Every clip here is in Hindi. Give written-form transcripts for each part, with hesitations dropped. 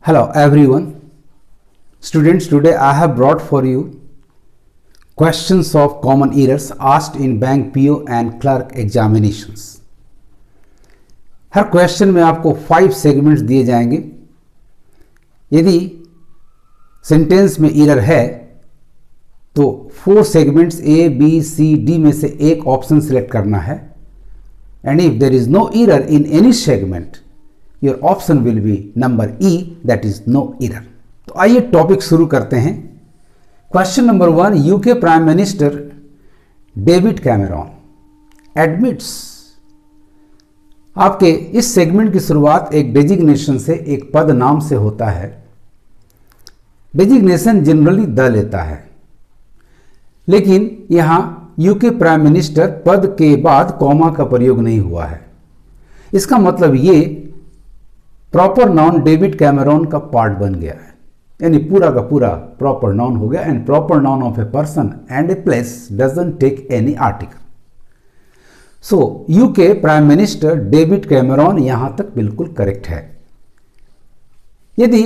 Hello everyone. Students, today I have brought for you questions of common errors asked in bank PO and clerk examinations. Her question में आपको 5 सेगमेंट्स दिए जाएंगे. यदि सेंटेंस में एरर है तो 4 segments A, B, C, D में से एक ऑप्शन सिलेक्ट करना है. And if there is no error in any segment your option will be number E, that is no error. तो आइए टॉपिक शुरू करते हैं. Question number 1, UK prime minister David Cameron admits. आपके इस सेगमेंट की शुरुआत एक डेजिग्नेशन से, एक पद नाम से होता है. डेजिग्नेशन जनरली द लेता है, लेकिन यहां यूके प्राइम मिनिस्टर पद के बाद कॉमा का प्रयोग नहीं हुआ है. इसका मतलब ये प्रॉपर नाउन डेविड कैमरॉन का पार्ट बन गया है, यानी पूरा का पूरा प्रॉपर नाउन हो गया. And proper noun of a person and a place doesn't take any article. So UK prime minister David Cameron यहां तक बिल्कुल करेक्ट है. यदि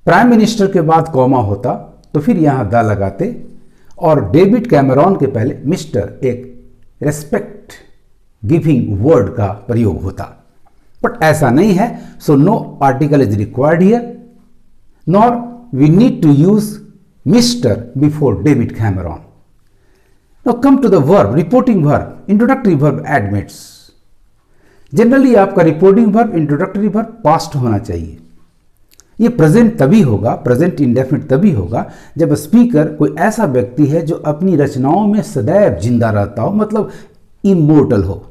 प्राइम मिनिस्टर के बाद कॉमा होता तो फिर यहां द लगाते और डेविड कैमरॉन के पहले मिस्टर, एक रेस्पेक्ट गिविंग वर्ड का प्रयोग होता. बट ऐसा नहीं है. So no article is required here, nor we need to use mister before David Cameron. Now come to the verb, reporting verb, introductory verb admits. Generally आपका reporting verb, introductory verb past होना चाहिए. ये प्रेजेंट तभी होगा, प्रेजेंट इंडेफिनिट तभी होगा जब स्पीकर कोई ऐसा व्यक्ति है जो अपनी रचनाओं में सदैव जिंदा रहता हो, मतलब इमोर्टल हो.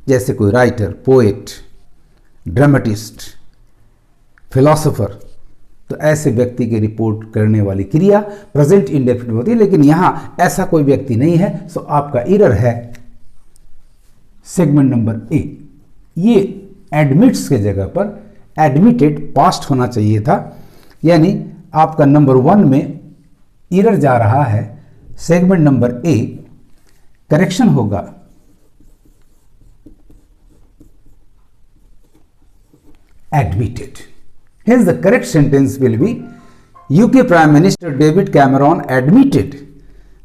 जैसे कोई राइटर, पोएट, ड्रामेटिस्ट, फिलोसोफर. तो ऐसे व्यक्ति के रिपोर्ट करने वाली क्रिया प्रेजेंट इंडेफिनिट होती है, लेकिन यहां ऐसा कोई व्यक्ति नहीं है. सो आपका एरर है सेगमेंट नंबर ए. ये एडमिट्स के जगह पर एडमिटेड पास्ट होना चाहिए था, यानी आपका नंबर 1 में एरर जा रहा है सेगमेंट नंबर ए. करेक्शन होगा admitted. Hence the correct sentence will be UK Prime Minister David Cameron admitted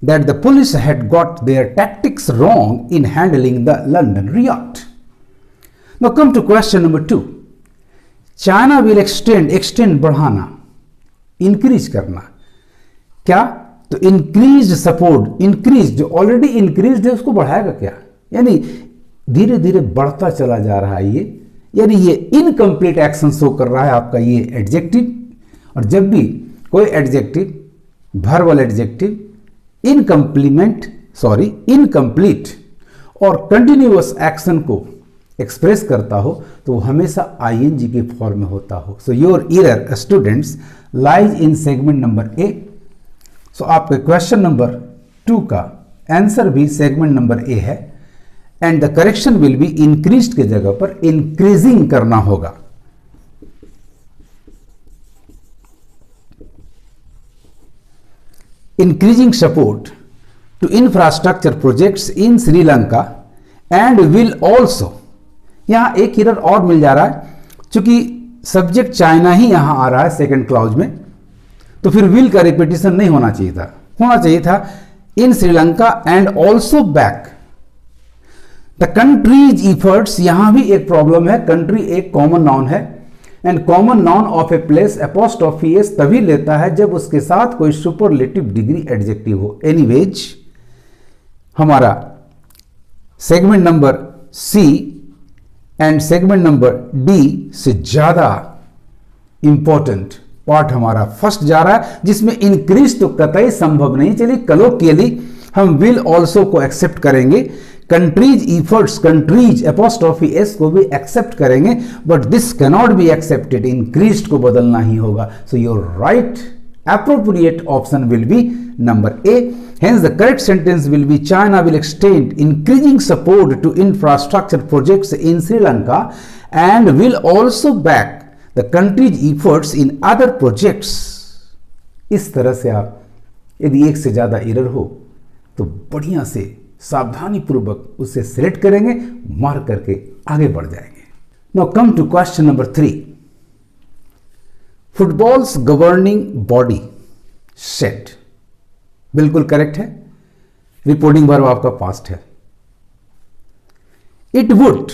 that the police had got their tactics wrong in handling the London riot. Now come to question number 2. China will extend बढ़ाना, increase करना. क्या? तो increased support, increased, जो already increased है उसको बढ़ाएगा क्या? यानी धीरे धीरे बढ़ता चला जा रहा है ये, यानी ये इनकम्प्लीट एक्शन शो कर रहा है आपका ये एडजेक्टिव. और जब भी कोई एडजेक्टिव, वर्बल एडजेक्टिव इनकम्प्लीट और कंटिन्यूअस एक्शन को एक्सप्रेस करता हो तो वो हमेशा आईएनजी के फॉर्म में होता हो. So your error students lies in segment number A. So आपके क्वेश्चन नंबर 2 का आंसर भी सेगमेंट नंबर ए है. And the correction will be increased के जगह पर इंक्रीजिंग करना होगा. Increasing support to infrastructure projects in Sri Lanka and will also. यहां एक एरर और मिल जा रहा है, चूंकि सब्जेक्ट चाइना ही यहां आ रहा है सेकंड क्लॉज में, तो फिर विल का रिपीटिशन नहीं होना चाहिए था. होना चाहिए था in Sri Lanka and also back. The countries efforts, यहां भी एक प्रॉब्लम है. कंट्री एक कॉमन नाउन है and common noun of a place apostrophe s तभी लेता है जब उसके साथ कोई सुपरलेटिव डिग्री एडजेक्टिव हो. एनीवेज हमारा segment number C and segment number D से ज्यादा इंपॉर्टेंट पार्ट हमारा फर्स्ट जा रहा है, जिसमें इंक्रीज तो कतई संभव नहीं. चलिए कलोकियली हम विल ऑल्सो को एक्सेप्ट करेंगे, countries efforts, countries apostrophe S को भी एक्सेप्ट करेंगे, but this cannot be accepted. Increased को बदलना ही होगा. So your right appropriate option will be number A. Hence the correct sentence will be China will extend increasing support to infrastructure projects in Sri Lanka and will also back the country's efforts in other projects. इस तरह से आप यदि एक से ज्यादा एरर हो तो बढ़िया से सावधानी पूर्वक उसे सिलेक्ट करेंगे, मार्क करके आगे बढ़ जाएंगे. Now come to question number 3. Football's governing body set, बिल्कुल करेक्ट है। रिपोर्टिंग वर्ब आपका पास्ट है। It would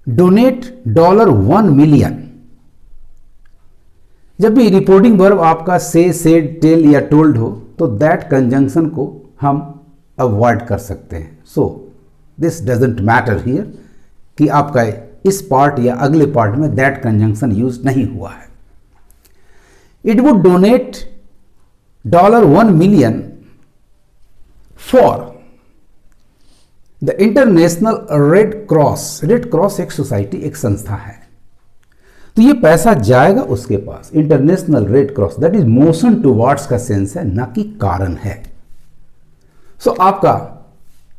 donate $1 million. जब भी रिपोर्टिंग वर्ब आपका से, सेड, टेल या टोल्ड हो तो दैट कंजंक्शन को हम अवॉइड कर सकते हैं। So this doesn't matter here कि आपका इस पार्ट या अगले पार्ट में दैट कंजंक्शन यूज नहीं हुआ है। It would donate $1 million for the international red cross. Red cross एक सोसाइटी, एक संस्था है, तो ये पैसा जाएगा उसके पास। International red cross, that is motion towards का सेंस है, ना कि कारण है। सो आपका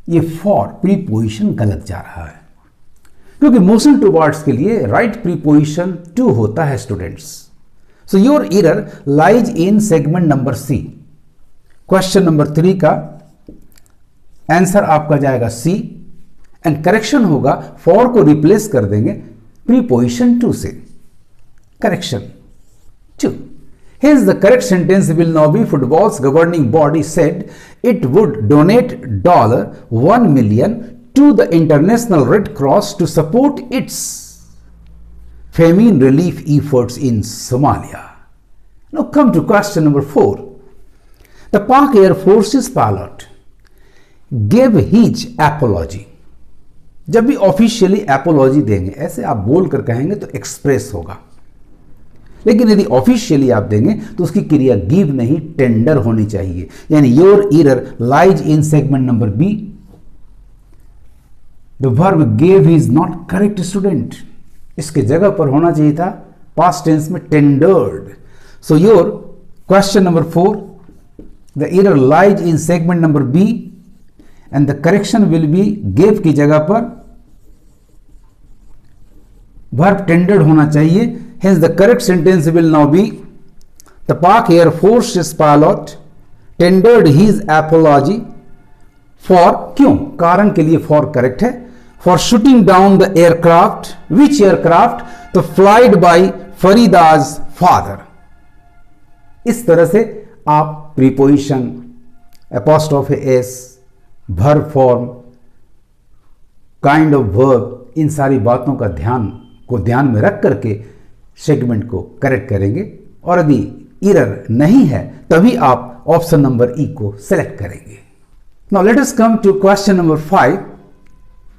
ये फॉर प्रीपोजिशन गलत जा रहा है, क्योंकि मोशन टुवर्ड्स के लिए राइट प्रीपोजिशन टू होता है students. So your error lies in segment number C. Question number 3 का आंसर आपका जाएगा सी एंड करेक्शन होगा फॉर को रिप्लेस कर देंगे प्रीपोजिशन टू से। Correction 2, hence the correct sentence will now be football's governing body said it would donate $1 million to the International Red Cross to support its famine relief efforts in Somalia. Now come to question number 4. The Pak Air Force's pilot gave his apology. जब भी ऑफिशियली एपोलॉजी देंगे, ऐसे आप बोल कर कहेंगे तो एक्सप्रेस होगा, लेकिन यदि ऑफिशियली आप देंगे तो उसकी क्रिया गिव नहीं, टेंडर होनी चाहिए। यानी your error lies in segment number B. The verb give is not correct student, इसके जगह पर होना चाहिए था पास्ट टेंस में tendered. So your question number 4, the error lies in segment number B and the correction will be give की जगह पर वर्ब टेंडर्ड होना चाहिए। Hence the correct sentence will now be the Pak Air Force's pilot tendered his apology for, क्यों, कारण के लिए for करेक्ट है, for shooting down the aircraft, which aircraft, तो flight by Farida's father। इस तरह से आप preposition, apostrophe s, verb form, kind of verb, इन सारी बातों का ध्यान में रख करके सेगमेंट को करेक्ट करेंगे, और यदि एरर नहीं है तभी आप ऑप्शन नंबर ई को सेलेक्ट करेंगे। Now let us come to question number 5,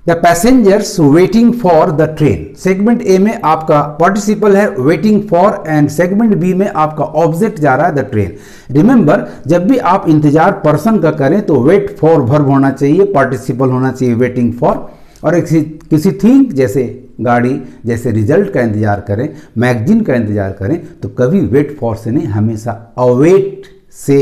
the passengers waiting for the train. Segment A में आपका पार्टिसिपल है waiting for and segment B में आपका ऑब्जेक्ट जा रहा है द ट्रेन। रिमेंबर, जब भी आप इंतजार पर्सन का करें तो वेट फॉर वर्ब होना चाहिए, पार्टिसिपल होना चाहिए वेटिंग फॉर, और किसी थिंग जैसे गाड़ी, जैसे रिजल्ट का इंतजार करें, मैगजीन का इंतजार करें, तो कभी वेट फॉर से नहीं, हमेशा अवेट से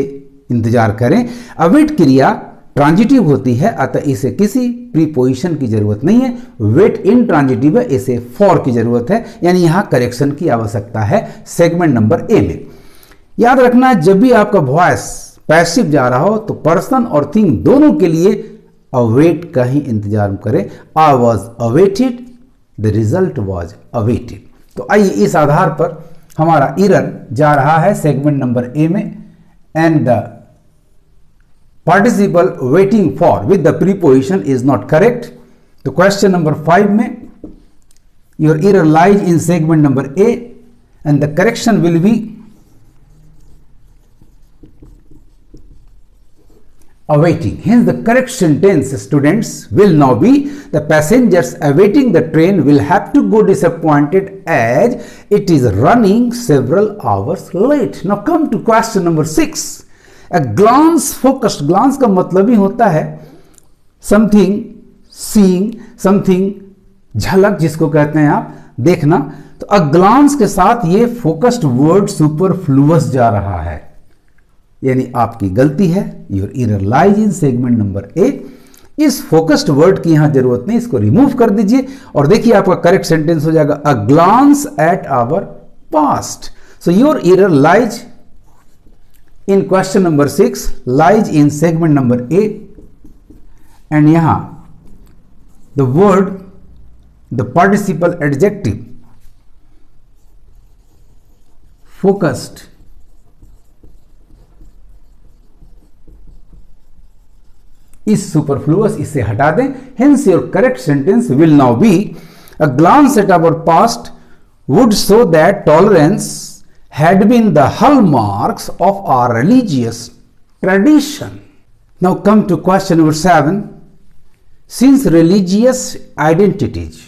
इंतजार करें। अवेट क्रिया ट्रांजिटिव होती है, अतः इसे किसी प्रीपोजिशन की जरूरत नहीं है। वेट इन ट्रांजिटिव है, इसे फॉर की जरूरत है, यानी यहां करेक्शन की आवश्यकता है सेगमेंट नंबर ए में। याद रखना, जब भी आपका वॉइस पैसिव जा रहा हो तो पर्सन और थिंग दोनों के लिए अवेट का ही इंतजार करें। I was awaited, the result was awaited. तो आइए इस आधार पर हमारा एरर जा रहा है सेगमेंट नंबर ए में, and the participle waiting for with the preposition is not correct. तो क्वेश्चन नंबर 5 में your error lies in segment number A and the correction will B awaiting. Hence the correct sentence, students, will now be the passengers awaiting the train will have to go disappointed as it is running several hours late. Now come to question number 6. A glance focused, glance का मतलब ही होता है something seeing, something झलक जिसको कहते हैं आप, देखना। तो a glance के साथ ये focused word superfluous जा रहा है, यानी आपकी गलती है। Your error lies in segment number ए। इस फोकस्ड वर्ड की यहां जरूरत नहीं, इसको रिमूव कर दीजिए और देखिए आपका करेक्ट सेंटेंस हो जाएगा a glance at our past. So your error lies in question number 6 lies in segment number A, and यहां the word, the participle adjective focused, is superfluous इसे हटा दें. Hence your correct sentence will now be a glance at our past would show that tolerance had been the hallmarks of our religious tradition. Now come to question number 7. Since religious identities,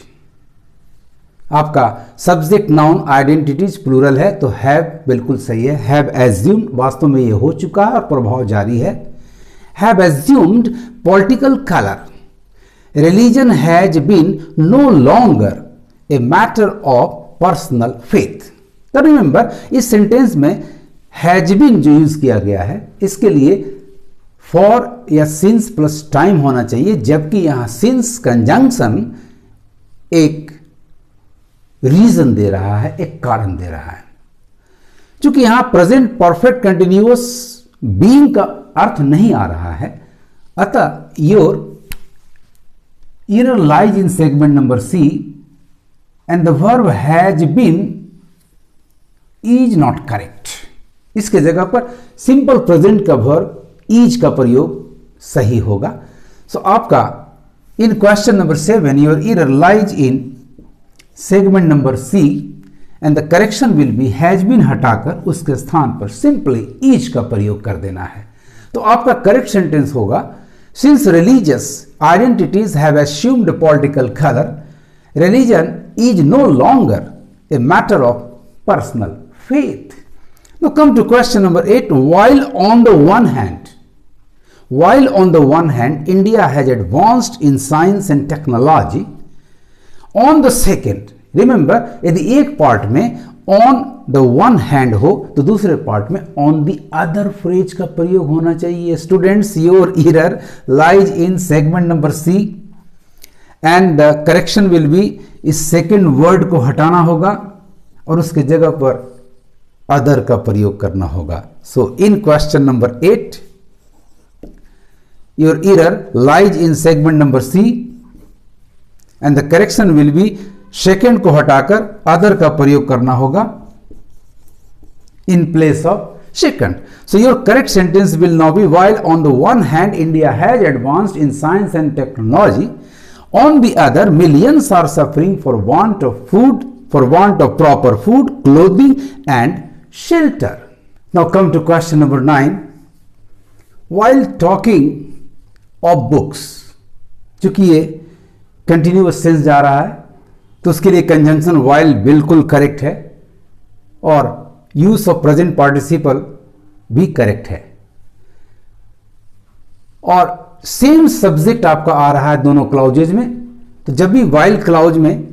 आपका सब्जेक्ट नाउन आइडेंटिटीज प्लूरल है तो हैव बिल्कुल सही है. हैव एज्यूम्ड, वास्तव में ये हो चुका है और प्रभाव जारी है. Have assumed political colour. Religion has been no longer a matter of personal faith. तो रिमेंबर, इस सेंटेंस में हैज बीन जो यूज किया गया है इसके लिए फॉर या सिंस प्लस टाइम होना चाहिए, जबकि यहां सिंस कंजंक्शन एक रीजन दे रहा है, एक कारण दे रहा है. चूंकि यहां प्रेजेंट परफेक्ट कंटिन्यूअस बीइंग का अर्थ नहीं आ रहा है, अतः your error lies in segment number C and the verb has been is not correct. इसके जगह पर सिंपल प्रेजेंट का वर्ब is का प्रयोग सही होगा. सो आपका in question number 7 your error lies in segment number C and the correction will be has been हटाकर उसके स्थान पर सिंपली is का प्रयोग कर देना है. तो आपका करेक्ट सेंटेंस होगा since religious identities have assumed political colour, religion is no longer a matter of personal faith. Now come to question number 8. While on the one hand India has advanced in science and technology, on the second, remember यदि एक पार्ट में on the one hand हो तो दूसरे पार्ट में on the other phrase का प्रयोग होना चाहिए. Students, your error lies in segment number C. And the correction will B, इस सेकेंड वर्ड को हटाना होगा और उसके जगह पर अदर का प्रयोग करना होगा. So in question number 8 your error lies in segment number C and the correction will be second को हटाकर अदर का प्रयोग करना होगा in place of second. So your correct sentence will now be while on the one hand India has advanced in science and technology, on the other millions are suffering for want of food, for want of proper food, clothing and shelter. Now come to question number 9. While talking of books, चूंकि ये कंटिन्यूअस सेंस जा रहा है तो उसके लिए कंजंक्शन while बिल्कुल करेक्ट है और यूज ऑफ प्रेजेंट पार्टिसिपल भी करेक्ट है. और सेम सब्जेक्ट आपका आ रहा है दोनों क्लाउजेज में, तो जब भी वाइल क्लाउज में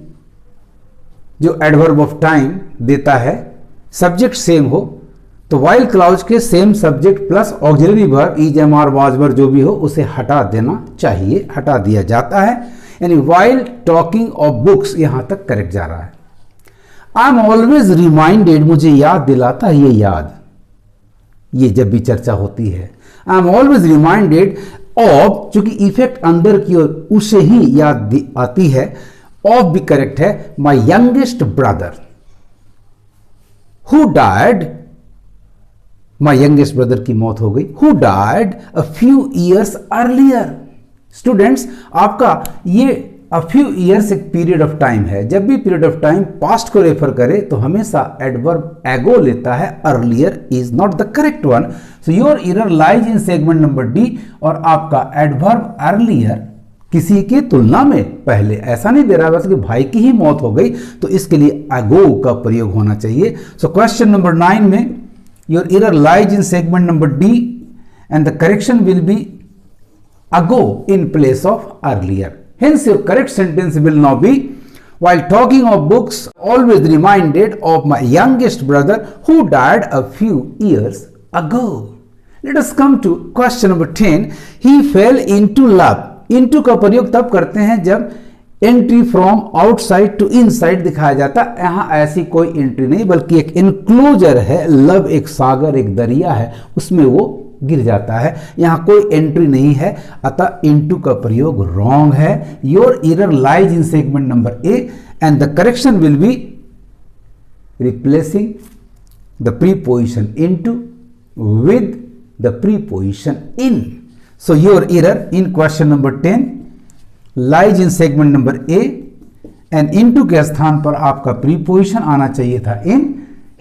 जो एडवर्ब ऑफ टाइम देता है सब्जेक्ट सेम हो तो वाइल क्लाउज के same subject plus auxiliary verb is, am, are, was verb जो भी हो उसे हटा देना चाहिए, हटा दिया जाता है. यानी वाइल टॉकिंग ऑफ बुक्स यहां तक करेक्ट जा रहा है. आई एम ऑलवेज रिमाइंडेड, मुझे याद दिलाता है ये याद, ये जब भी चर्चा होती है. I am always reminded of, चूंकि इफेक्ट अंदर की ओर उसे ही याद आती है, ऑफ भी करेक्ट है. My youngest brother who died, my youngest brother की मौत हो गई, who died a few years earlier. Students, आपका ये अ फ्यू ईयर्स एक पीरियड ऑफ टाइम है. जब भी पीरियड ऑफ टाइम पास्ट को रेफर करे तो हमेशा एडवर्ब एगो लेता है, earlier is not the correct one. So your error lies in segment number D. और आपका एडवर्ब अर्लियर किसी की तुलना में पहले, ऐसा नहीं दे रहा बस कि भाई की ही मौत हो गई तो इसके लिए एगो का प्रयोग होना चाहिए. सो क्वेश्चन नंबर 9 में your error lies in segment number D and the correction will B ago in place of earlier. Hence your correct sentence will now be while talking of books always reminded of my youngest brother who died a few years ago. Let us come to question number 10. He fell into love. Into का प्रयोग तब करते हैं जब entry from outside to inside दिखाया जाता है. यहां ऐसी कोई एंट्री नहीं बल्कि एक इनक्लोजर है. लव एक सागर, एक दरिया है, उसमें वो गिर जाता है. यहां कोई एंट्री नहीं है, अतः इनटू का प्रयोग रॉन्ग है. Your error lies in segment number A and the correction will B replacing the preposition into with the preposition in. So your error in question number 10 lies in segment number A, and into के स्थान पर आपका preposition आना चाहिए था in.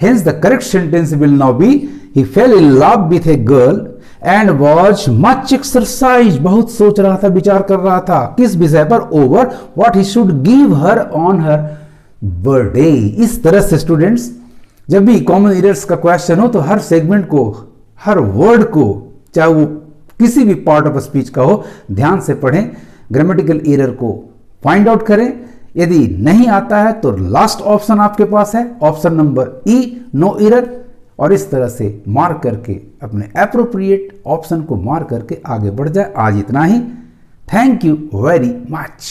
Hence the correct sentence will now be he fell in love with a girl and was much exercised. बहुत सोच रहा था, विचार कर रहा था किस विषय पर, over what he should give her on her birthday. इस तरह से स्टूडेंट्स जब भी कॉमन एरर्स का क्वेश्चन हो तो हर सेगमेंट को, हर वर्ड को, चाहे वो किसी भी पार्ट ऑफ स्पीच का हो, ध्यान से पढ़ें, ग्रामेटिकल एरर को फाइंड आउट करें. यदि नहीं आता है तो लास्ट ऑप्शन आपके पास है, option number E, no error, और इस तरह से मार्क करके अपने एप्रोप्रिएट ऑप्शन को मार्क करके आगे बढ़ जाए. आज इतना ही. Thank you very much.